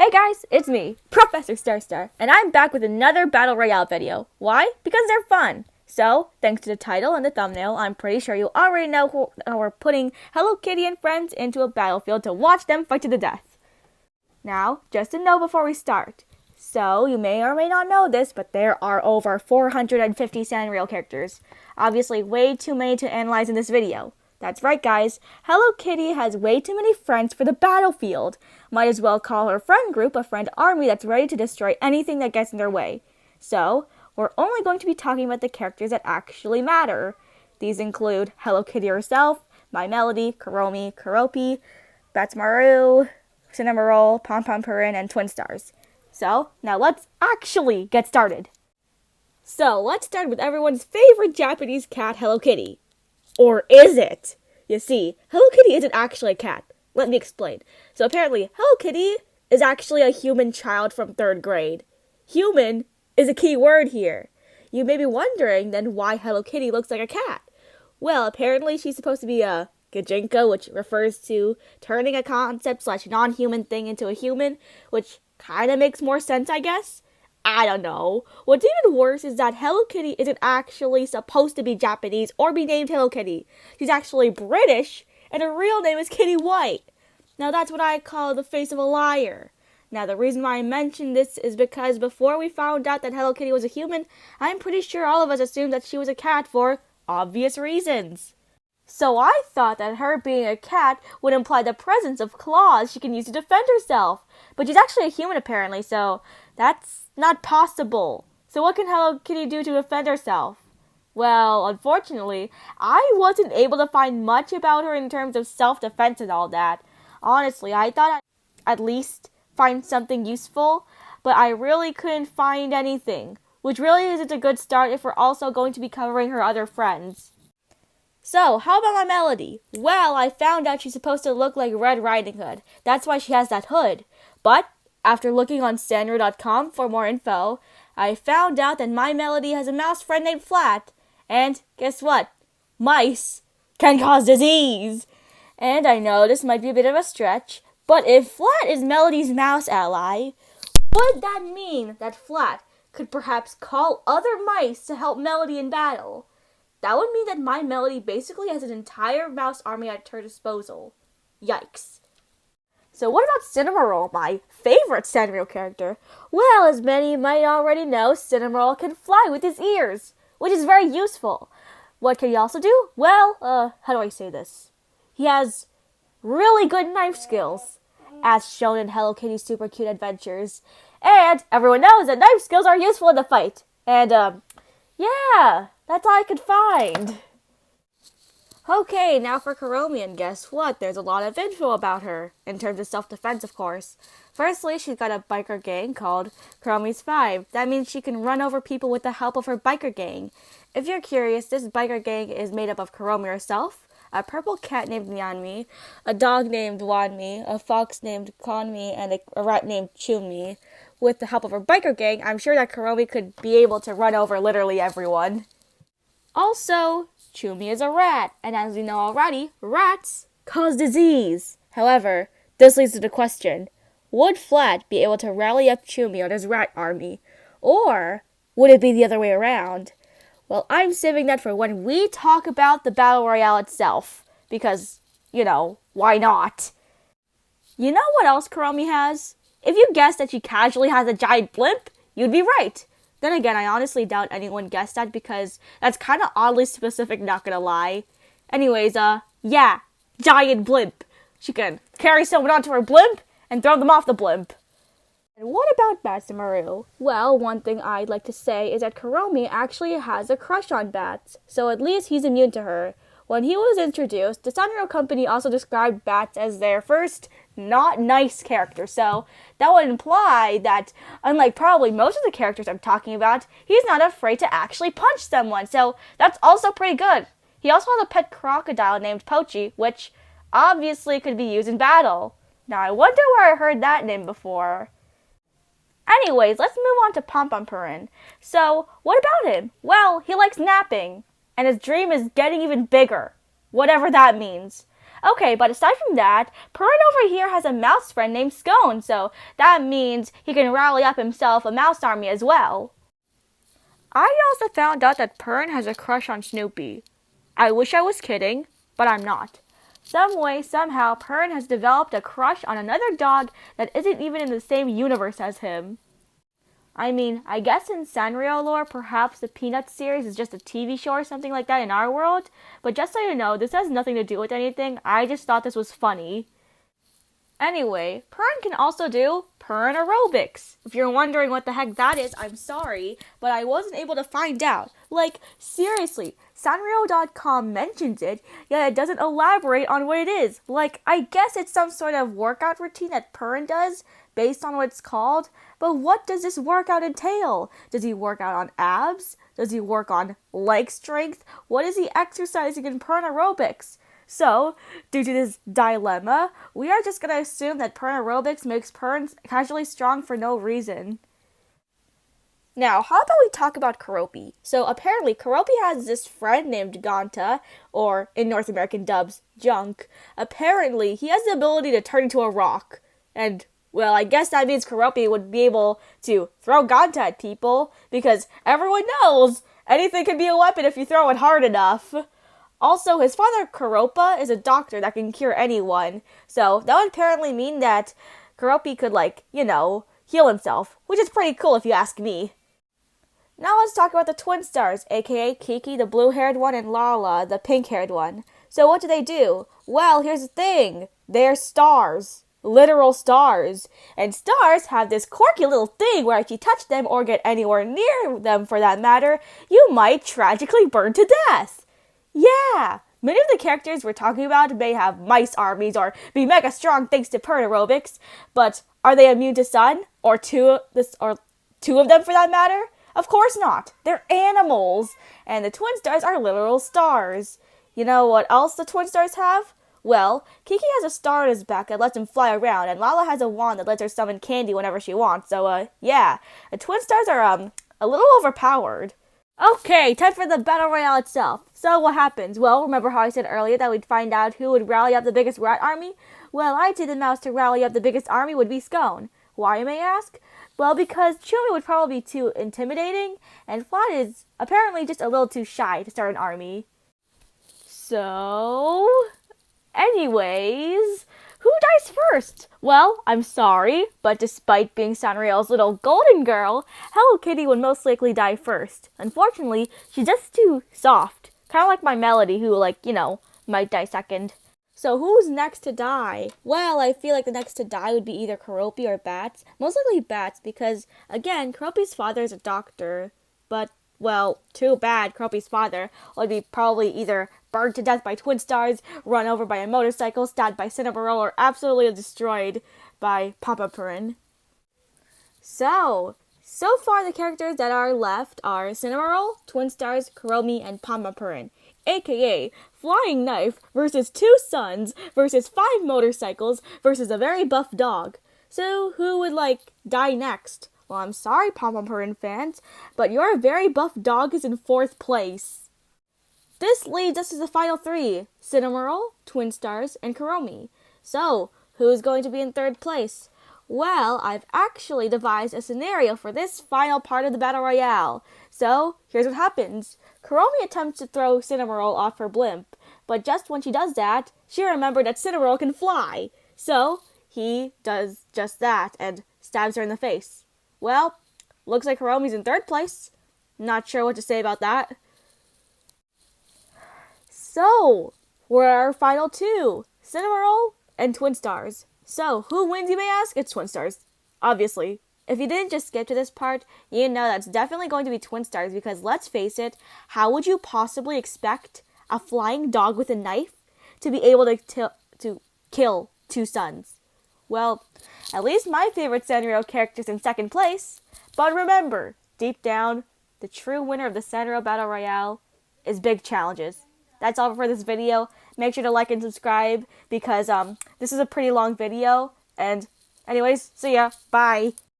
Hey guys, it's me, Professor Starstar, and I'm back with another Battle Royale video. Why? Because they're fun. So, thanks to the title and the thumbnail, I'm pretty sure you already know how we're putting Hello Kitty and friends into a battlefield to watch them fight to the death. Now, just a note before we start. So, you may or may not know this, but there are over 450 SANRIO characters. Obviously, way too many to analyze in this video. That's right, guys. Hello Kitty has way too many friends for the battlefield. Might as well call her friend group a friend army that's ready to destroy anything that gets in their way. So, we're only going to be talking about the characters that actually matter. These include Hello Kitty herself, My Melody, Karomi, Kopi, Batmaru, Cinnamoroll, Pom Pom Purin, and Twin Stars. So, now let's actually get started. So, let's start with everyone's favorite Japanese cat, Hello Kitty. Or is it? You see, Hello Kitty isn't actually a cat. Let me explain. So apparently, Hello Kitty is actually a human child from 3rd grade. Human is a key word here. You may be wondering then why Hello Kitty looks like a cat. Well, apparently she's supposed to be a gajinka, which refers to turning a concept / non-human thing into a human, which kind of makes more sense, I guess. I don't know. What's even worse is that Hello Kitty isn't actually supposed to be Japanese or be named Hello Kitty. She's actually British, and her real name is Kitty White. Now that's what I call the face of a liar. Now the reason why I mention this is because before we found out that Hello Kitty was a human, I'm pretty sure all of us assumed that she was a cat for obvious reasons. So I thought that her being a cat would imply the presence of claws she can use to defend herself. But she's actually a human apparently, so that's not possible. So what can Hello Kitty do to defend herself? Well, unfortunately, I wasn't able to find much about her in terms of self-defense and all that. Honestly, I thought I'd at least find something useful, but I really couldn't find anything, which really isn't a good start if we're also going to be covering her other friends. So, how about My Melody? Well, I found out she's supposed to look like Red Riding Hood. That's why she has that hood. But after looking on SANRIO.com for more info, I found out that My Melody has a mouse friend named Flat. And guess what? Mice can cause disease. And I know this might be a bit of a stretch, but if Flat is Melody's mouse ally, would that mean that Flat could perhaps call other mice to help Melody in battle? That would mean that My Melody basically has an entire mouse army at her disposal. Yikes. So what about Cinnamoroll, my favorite SANRIO character? Well, as many might already know, Cinnamoroll can fly with his ears, which is very useful. What can he also do? Well, how do I say this? He has really good knife skills, as shown in Hello Kitty's super cute adventures. And everyone knows that knife skills are useful in the fight. And, yeah, that's all I could find. Okay, now for Karomi, and guess what? There's a lot of info about her, in terms of self-defense, of course. Firstly, she's got a biker gang called Karomi's 5. That means she can run over people with the help of her biker gang. If you're curious, this biker gang is made up of Karomi herself, a purple cat named Nyanmi, a dog named Wanmi, a fox named Konmi, and a rat named Chunmi. With the help of her biker gang, I'm sure that Karomi could be able to run over literally everyone. Also, Chunmi is a rat, and as we know already, rats cause disease. However, this leads to the question, would Flat be able to rally up Chunmi on his rat army? Or would it be the other way around? Well, I'm saving that for when we talk about the Battle Royale itself, because, why not? You know what else Karomi has? If you guessed that she casually has a giant blimp, you'd be right. Then again, I honestly doubt anyone guessed that because that's kind of oddly specific, not gonna lie. Anyways, yeah, giant blimp. She can carry someone onto her blimp and throw them off the blimp. And what about Batmaru? Well, one thing I'd like to say is that Karomi actually has a crush on Bats, so at least he's immune to her. When he was introduced, the SANRIO company also described Bats as their first not nice character, so that would imply that, unlike probably most of the characters I'm talking about, he's not afraid to actually punch someone, so that's also pretty good. He also has a pet crocodile named Pochi, which obviously could be used in battle. Now I wonder where I heard that name before. Anyways, let's move on to Pom Pom Purin. So, what about him? Well, he likes napping, and his dream is getting even bigger, whatever that means. Okay, but aside from that, Purin over here has a mouse friend named Scone, so that means he can rally up himself a mouse army as well. I also found out that Purin has a crush on Snoopy. I wish I was kidding, but I'm not. Some way, somehow, Purin has developed a crush on another dog that isn't even in the same universe as him. I mean, I guess in Sanrio lore, perhaps the Peanuts series is just a TV show or something like that in our world, but just so you know, this has nothing to do with anything. I just thought this was funny. Anyway, Purin can also do Purin aerobics. If you're wondering what the heck that is, I'm sorry, but I wasn't able to find out. Like, seriously, Sanrio.com mentions it, yet it doesn't elaborate on what it is. Like, I guess it's some sort of workout routine that Purin does, based on what it's called, but what does this workout entail? Does he work out on abs? Does he work on leg strength? What is he exercising in Purin aerobics? So, due to this dilemma, we are just going to assume that Purin aerobics makes Purin casually strong for no reason. Now, how about we talk about Karopi? So, apparently, Karopi has this friend named Ganta, or in North American dubs, Junk. Apparently, he has the ability to turn into a rock. And, well, I guess that means Karopi would be able to throw Ganta at people, because everyone knows anything can be a weapon if you throw it hard enough. Also, his father, Karopa, is a doctor that can cure anyone. So, that would apparently mean that Karopi could, heal himself. Which is pretty cool if you ask me. Now let's talk about the twin stars, aka Kiki, the blue-haired one, and Lala, the pink-haired one. So what do? Well, here's the thing. They're stars. Literal stars. And stars have this quirky little thing where if you touch them or get anywhere near them for that matter, you might tragically burn to death. Yeah, many of the characters we're talking about may have mice armies or be mega strong thanks to Purin aerobics, but are they immune to sun? Or two of them for that matter? Of course not. They're animals, and the twin stars are literal stars. You know what else the twin stars have? Well, Kiki has a star on his back that lets him fly around, and Lala has a wand that lets her summon candy whenever she wants. So, yeah, the twin stars are, a little overpowered. Okay, time for the Battle Royale itself. So what happens? Well, remember how I said earlier that we'd find out who would rally up the biggest rat army? Well, I'd say the mouse to rally up the biggest army would be Scone. Why, you may ask? Well, because Chumi would probably be too intimidating, and Flat is apparently just a little too shy to start an army. So, anyways, who dies first? Well, I'm sorry, but despite being Sanrio's little golden girl, Hello Kitty would most likely die first. Unfortunately, she's just too soft. Kind of like my Melody, who, might die second. So who's next to die? Well, I feel like the next to die would be either Karopi or Bats. Most likely Bats, because, again, Karopi's father is a doctor. But, well, too bad Karopi's father would be probably either burned to death by twin stars, run over by a motorcycle, stabbed by Cinnamoroll, or absolutely destroyed by Papa Purin. So far the characters that are left are Cinnamoroll, Twin Stars, Karomi, and Papa Purin. AKA Flying Knife versus 2 suns versus 5 motorcycles versus a very buff dog. So who would, die next? Well, I'm sorry, Papa Purin fans, but your very buff dog is in 4th place. This leads us to the final 3, Cinnamoroll, Twin Stars, and Karomi. So, who's going to be in 3rd place? Well, I've actually devised a scenario for this final part of the Battle Royale. So, here's what happens. Karomi attempts to throw Cinnamoroll off her blimp, but just when she does that, she remembered that Cinnamoroll can fly. So, he does just that and stabs her in the face. Well, looks like Karomi's in 3rd place. Not sure what to say about that. So, we're our final 2, Cinnamoroll and Twin Stars. So, who wins, you may ask? It's Twin Stars, obviously. If you didn't just skip to this part, you know that's definitely going to be Twin Stars because, let's face it, how would you possibly expect a flying dog with a knife to be able to kill 2 suns? Well, at least my favorite Sanrio character's in 2nd place. But remember, deep down, the true winner of the Sanrio Battle Royale is big challenges. That's all for this video. Make sure to like and subscribe because this is a pretty long video. And anyways, see ya. Bye.